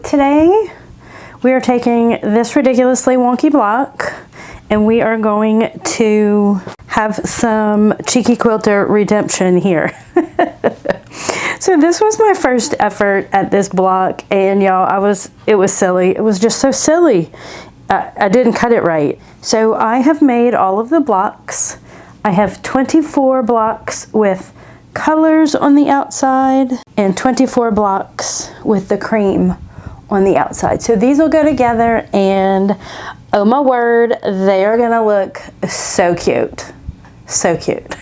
Today we are taking this ridiculously wonky block and we are going to have some cheeky quilter redemption here. So this was my first effort at this block, and y'all, it was silly. It was just so silly. I didn't cut it right. So I have made all of the blocks. I have 24 blocks with colors on the outside and 24 blocks with the cream on the outside. So these will go together, and oh my word, they are gonna look so cute. So cute.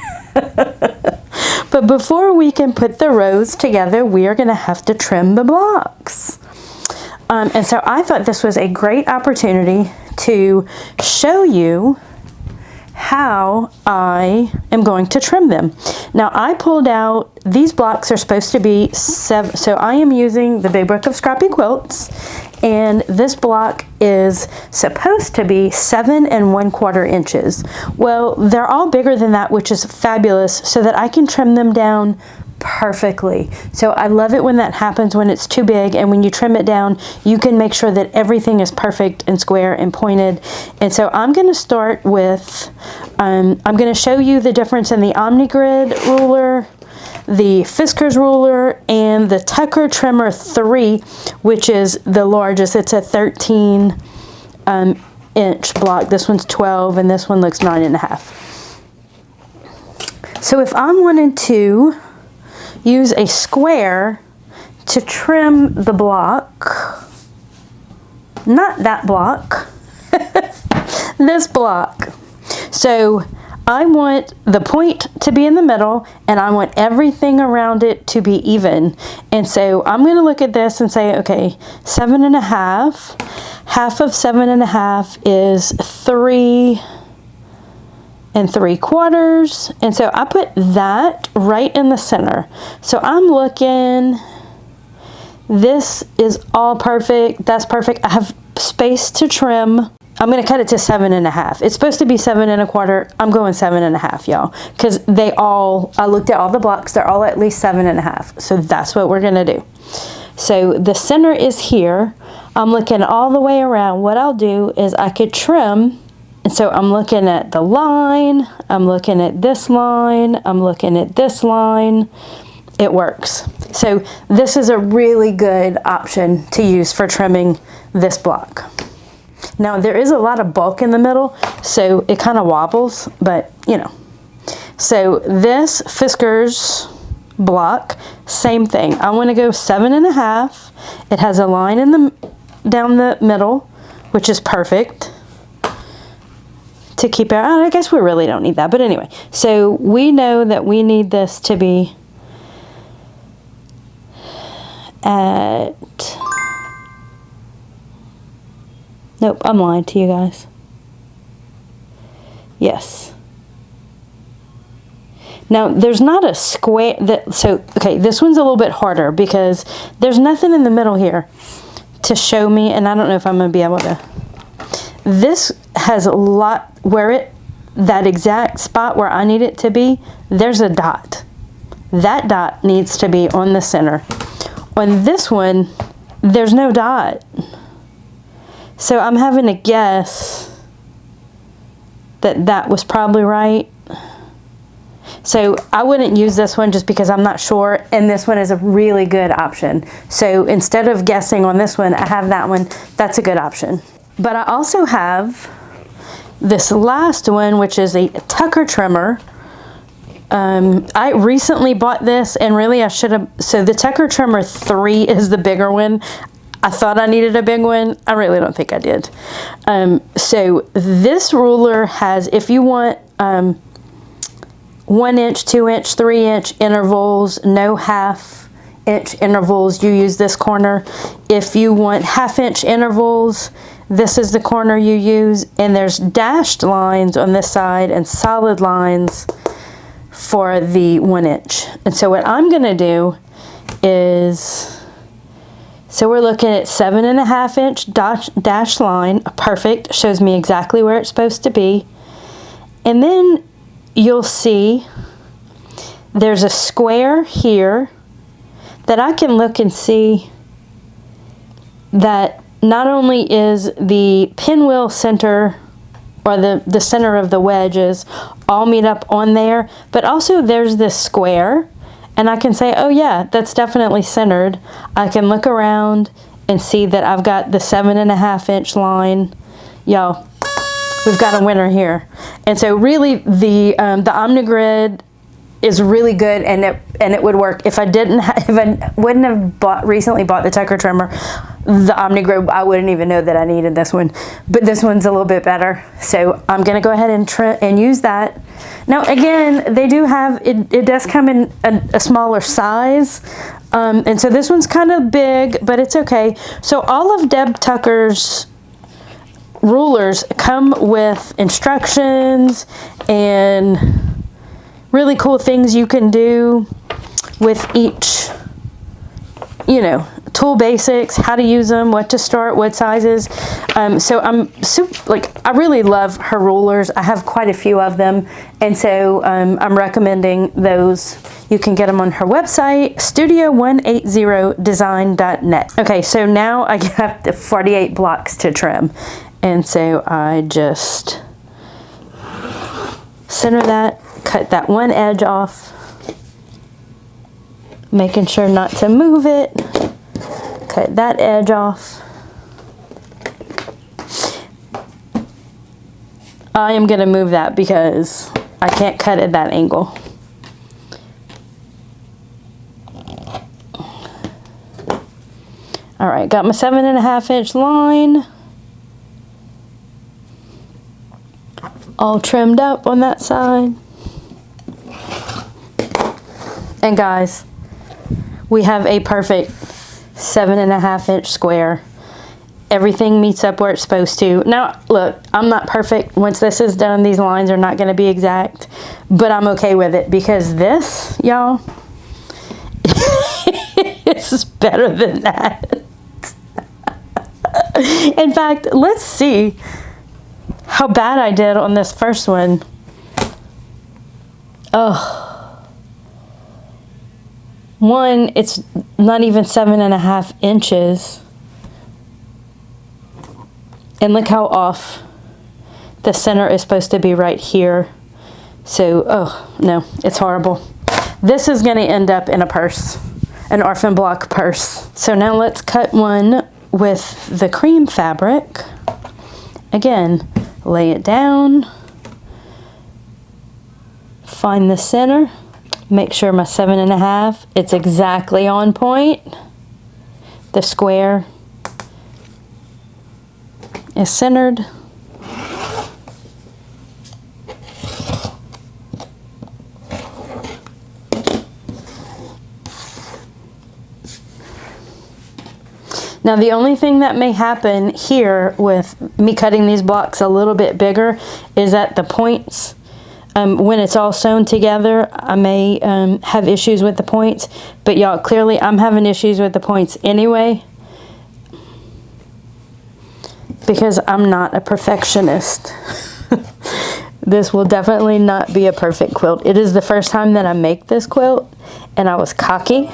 But before we can put the rows together, we are gonna have to trim the blocks. And so I thought this was a great opportunity to show you how I am going to trim them. Now I pulled out, these blocks are supposed to be 7, so I am using the Big Book of Scrappy Quilts, and this block is supposed to be 7 1/4 inches. Well, they're all bigger than that, which is fabulous, so that I can trim them down perfectly. So I love it when that happens, when it's too big, and when you trim it down, you can make sure that everything is perfect and square and pointed. And so I'm going to start with, I'm going to show you the difference in the Omnigrid ruler, the Fiskars ruler, and the Tucker Trimmer 3, which is the largest. It's a 13 inch block. This one's 12, and this one looks 9.5. So if I wanted to use a square to trim the block, not that block, this block. So I want the point to be in the middle, and I want everything around it to be even. And so I'm going to look at this and say, okay, 7.5, half of 7.5 is 3 3/4, and so I put that right in the center. So I'm looking, this is all perfect, that's perfect. I have space to trim. I'm going to cut it to 7.5. It's supposed to be 7 1/4. I'm going 7.5, y'all, because they all, I looked at all the blocks, they're all at least 7.5. So that's what we're going to do. So the center is here. I'm looking all the way around. What I'll do is I could trim. And so I'm looking at the line, I'm looking at this line, I'm looking at this line. It works. So this is a really good option to use for trimming this block. Now there is a lot of bulk in the middle, so it kind of wobbles, but you know. So this Fiskars block, same thing. I want to go 7.5. It has a line in the down the middle, which is perfect. To keep it, I guess we really don't need that, but anyway, so we know that we need this to be at, nope, I'm lying to you guys. Yes. Now there's not a square that, so okay, this one's a little bit harder because there's nothing in the middle here to show me, and I don't know if I'm going to be able to. This has a lot where that exact spot where I need it to be, there's a dot. That dot needs to be on the center. On this one, there's no dot. So I'm having to guess that that was probably right. So I wouldn't use this one just because I'm not sure, and this one is a really good option. So instead of guessing on this one, I have that one. That's a good option. But I also have this last one, which is a Tucker Trimmer. I recently bought this, and really I should have, so the Tucker Trimmer 3 is the bigger one. I thought I needed a big one. I really don't think I did. So this ruler has, if you want 1 inch, 2 inch, 3 inch intervals, no half-inch intervals, you use this corner. If you want half-inch intervals, this is the corner you use, and there's dashed lines on this side and solid lines for the 1 inch. And so what I'm going to do is, so we're looking at 7.5 inch dashed line, perfect, shows me exactly where it's supposed to be. And then you'll see there's a square here that I can look and see that not only is the pinwheel center, or the center of the wedges, all meet up on there, but also there's this square, and I can say, oh yeah, that's definitely centered. I can look around and see that I've got the 7.5 inch line. Y'all, we've got a winner here. And so really the Omnigrid is really good, and it would work. If I wouldn't have recently bought the Tucker trimmer, the Omnigrid, I wouldn't even know that I needed this one. But this one's a little bit better, so I'm gonna go ahead and use that. Now again, they do have it does come in a smaller size, and so this one's kind of big, but it's okay. So all of Deb Tucker's rulers come with instructions and really cool things you can do with each, you know, tool basics, how to use them, what to start, what sizes. So I really love her rulers. I have quite a few of them, and so I'm recommending those. You can get them on her website, studio180design.net. Okay, so now I have the 48 blocks to trim, and so I just center that, cut that one edge off, making sure not to move it, cut that edge off. I am going to move that because I can't cut at that angle. All right, got my 7.5 inch line all trimmed up on that side. And guys, we have a perfect 7.5 inch square. Everything meets up where it's supposed to. Now, look, I'm not perfect. Once this is done, these lines are not going to be exact, but I'm okay with it because this, y'all, is better than that. In fact, let's see how bad I did on this first one. Oh. One, it's not even 7.5 inches. And look how off the center is supposed to be right here. So, oh, no, it's horrible. This is going to end up in a purse, an orphan block purse. So now let's cut one with the cream fabric. Again, lay it down, find the center, make sure my 7.5, it's exactly on point. The square is centered. Now the only thing that may happen here with me cutting these blocks a little bit bigger is that the points, when it's all sewn together, I may have issues with the points. But y'all, clearly I'm having issues with the points anyway, because I'm not a perfectionist. This will definitely not be a perfect quilt. It is the first time that I make this quilt, and I was cocky.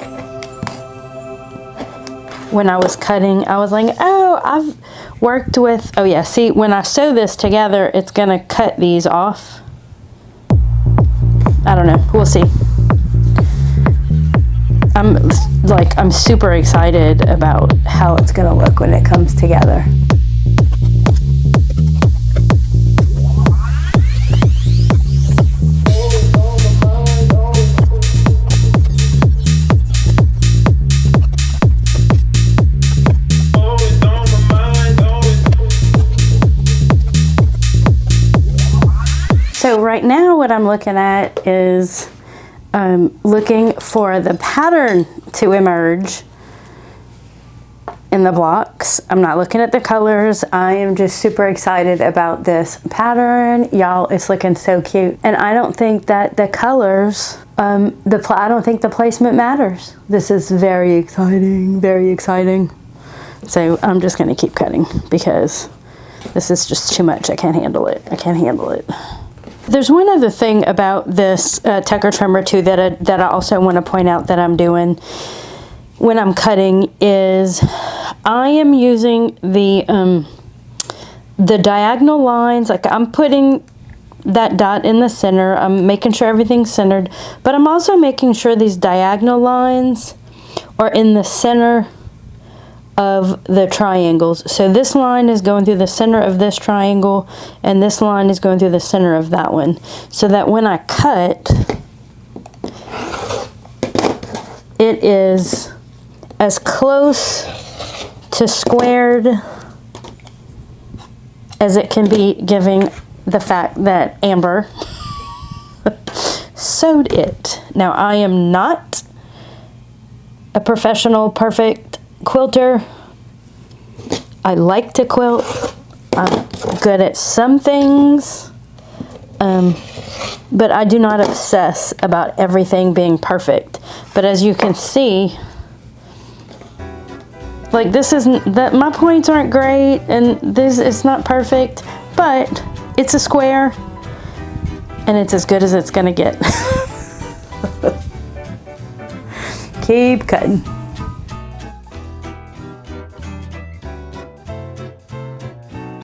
When I was cutting, I was like, oh, I've worked with, oh yeah, see, when I sew this together, it's gonna cut these off. I don't know, we'll see. I'm super excited about how it's gonna look when it comes together. So right now what I'm looking at is looking for the pattern to emerge in the blocks. I'm not looking at the colors. I am just super excited about this pattern. Y'all, it's looking so cute. And I don't think that the colors, I don't think the placement matters. This is very exciting, very exciting. So I'm just gonna keep cutting because this is just too much. I can't handle it. I can't handle it. There's one other thing about this Tucker trimmer too that I also want to point out that I'm doing when I'm cutting is I am using the diagonal lines. Like I'm putting that dot in the center. I'm making sure everything's centered, but I'm also making sure these diagonal lines are in the center of the triangles. So this line is going through the center of this triangle, and this line is going through the center of that one, so that when I cut, it is as close to squared as it can be, giving the fact that Amber sewed it. Now, I am not a professional perfect quilter. I like to quilt. I'm good at some things, but I do not obsess about everything being perfect. But as you can see, like this isn't that my points aren't great, and this it's not perfect, but it's a square, and it's as good as it's gonna get. Keep cutting.